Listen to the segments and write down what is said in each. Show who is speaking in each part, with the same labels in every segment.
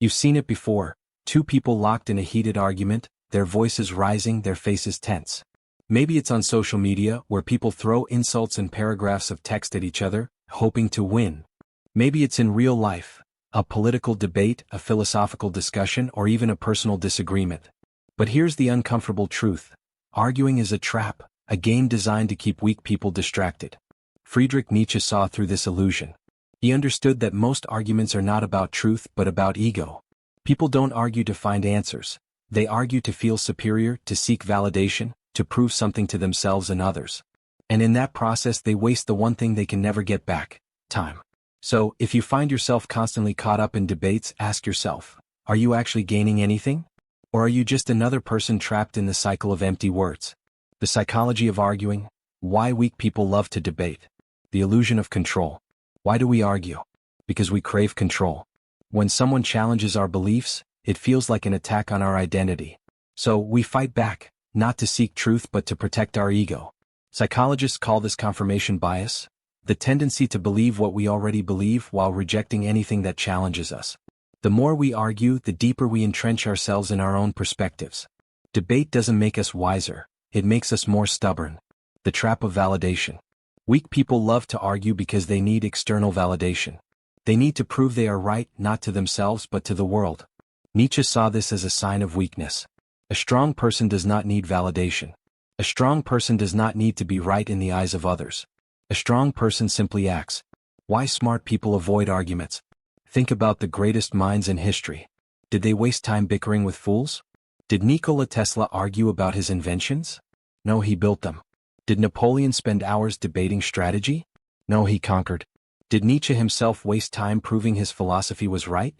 Speaker 1: You've seen it before, two people locked in a heated argument, their voices rising, their faces tense. Maybe it's on social media, where people throw insults and paragraphs of text at each other, hoping to win. Maybe it's in real life, a political debate, a philosophical discussion, or even a personal disagreement. But here's the uncomfortable truth. Arguing is a trap, a game designed to keep weak people distracted. Friedrich Nietzsche saw through this illusion. He understood that most arguments are not about truth but about ego. People don't argue to find answers. They argue to feel superior, to seek validation, to prove something to themselves and others. And in that process they waste the one thing they can never get back: time. So, if you find yourself constantly caught up in debates, ask yourself, are you actually gaining anything? Or are you just another person trapped in the cycle of empty words? The psychology of arguing. Why weak people love to debate. The illusion of control. Why do we argue? Because we crave control. When someone challenges our beliefs, it feels like an attack on our identity. So, we fight back, not to seek truth but to protect our ego. Psychologists call this confirmation bias, the tendency to believe what we already believe while rejecting anything that challenges us. The more we argue, the deeper we entrench ourselves in our own perspectives. Debate doesn't make us wiser, it makes us more stubborn. The trap of validation. Weak people love to argue because they need external validation. They need to prove they are right, not to themselves but to the world. Nietzsche saw this as a sign of weakness. A strong person does not need validation. A strong person does not need to be right in the eyes of others. A strong person simply acts. Why smart people avoid arguments? Think about the greatest minds in history. Did they waste time bickering with fools? Did Nikola Tesla argue about his inventions? No, he built them. Did Napoleon spend hours debating strategy? No, he conquered. Did Nietzsche himself waste time proving his philosophy was right?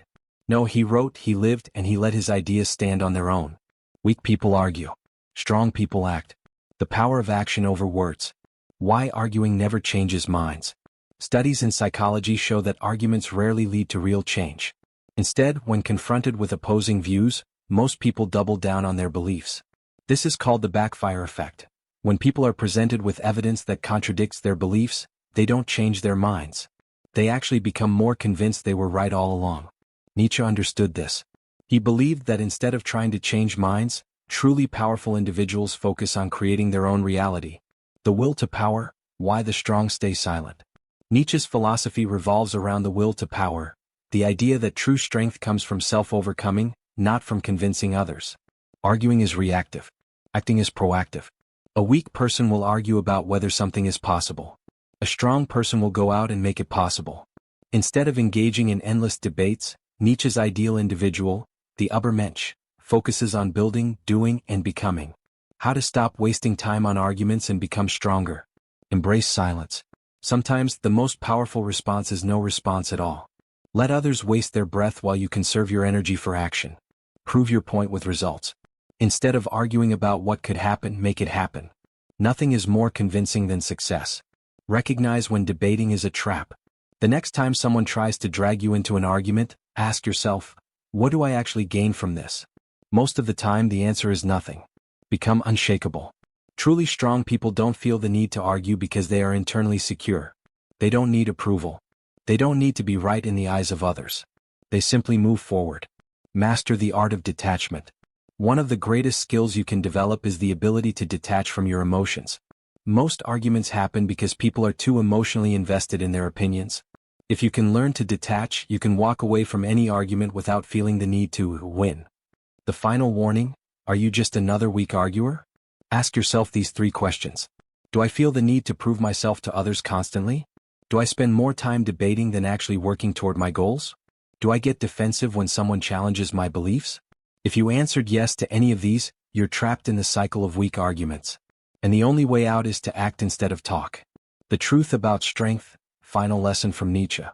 Speaker 1: No, he wrote, he lived, and he let his ideas stand on their own. Weak people argue. Strong people act. The power of action over words. Why arguing never changes minds. Studies in psychology show that arguments rarely lead to real change. Instead, when confronted with opposing views, most people double down on their beliefs. This is called the backfire effect. When people are presented with evidence that contradicts their beliefs, they don't change their minds. They actually become more convinced they were right all along. Nietzsche understood this. He believed that instead of trying to change minds, truly powerful individuals focus on creating their own reality. The will to power. Why the strong stay silent. Nietzsche's philosophy revolves around the will to power, the idea that true strength comes from self-overcoming, not from convincing others. Arguing is reactive. Acting is proactive. A weak person will argue about whether something is possible. A strong person will go out and make it possible. Instead of engaging in endless debates, Nietzsche's ideal individual, the Übermensch, focuses on building, doing, and becoming. How to stop wasting time on arguments and become stronger. Embrace silence. Sometimes the most powerful response is no response at all. Let others waste their breath while you conserve your energy for action. Prove your point with results. Instead of arguing about what could happen, make it happen. Nothing is more convincing than success. Recognize when debating is a trap. The next time someone tries to drag you into an argument, ask yourself, what do I actually gain from this? Most of the time the answer is nothing. Become unshakable. Truly strong people don't feel the need to argue because they are internally secure. They don't need approval. They don't need to be right in the eyes of others. They simply move forward. Master the art of detachment. One of the greatest skills you can develop is the ability to detach from your emotions. Most arguments happen because people are too emotionally invested in their opinions. If you can learn to detach, you can walk away from any argument without feeling the need to win. The final warning: are you just another weak arguer? Ask yourself these 3 questions. Do I feel the need to prove myself to others constantly? Do I spend more time debating than actually working toward my goals? Do I get defensive when someone challenges my beliefs? If you answered yes to any of these, you're trapped in the cycle of weak arguments. And the only way out is to act instead of talk. The truth about strength. Final lesson from Nietzsche.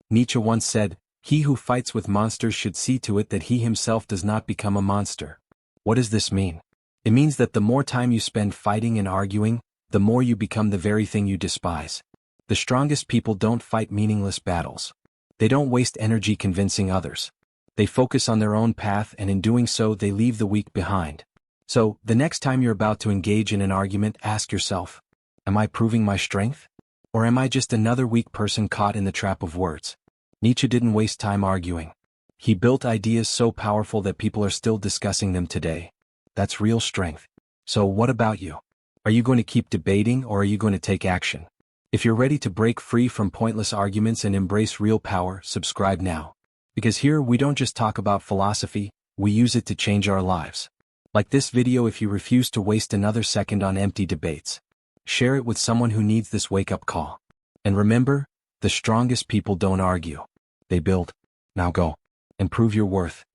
Speaker 1: Nietzsche once said, "He who fights with monsters should see to it that he himself does not become a monster." What does this mean? It means that the more time you spend fighting and arguing, the more you become the very thing you despise. The strongest people don't fight meaningless battles. They don't waste energy convincing others. They focus on their own path, and in doing so they leave the weak behind. So, the next time you're about to engage in an argument, ask yourself, am I proving my strength? Or am I just another weak person caught in the trap of words? Nietzsche didn't waste time arguing. He built ideas so powerful that people are still discussing them today. That's real strength. So what about you? Are you going to keep debating or are you going to take action? If you're ready to break free from pointless arguments and embrace real power, subscribe now. Because here we don't just talk about philosophy, we use it to change our lives. Like this video if you refuse to waste another second on empty debates. Share it with someone who needs this wake-up call. And remember, the strongest people don't argue. They build. Now go and prove your worth.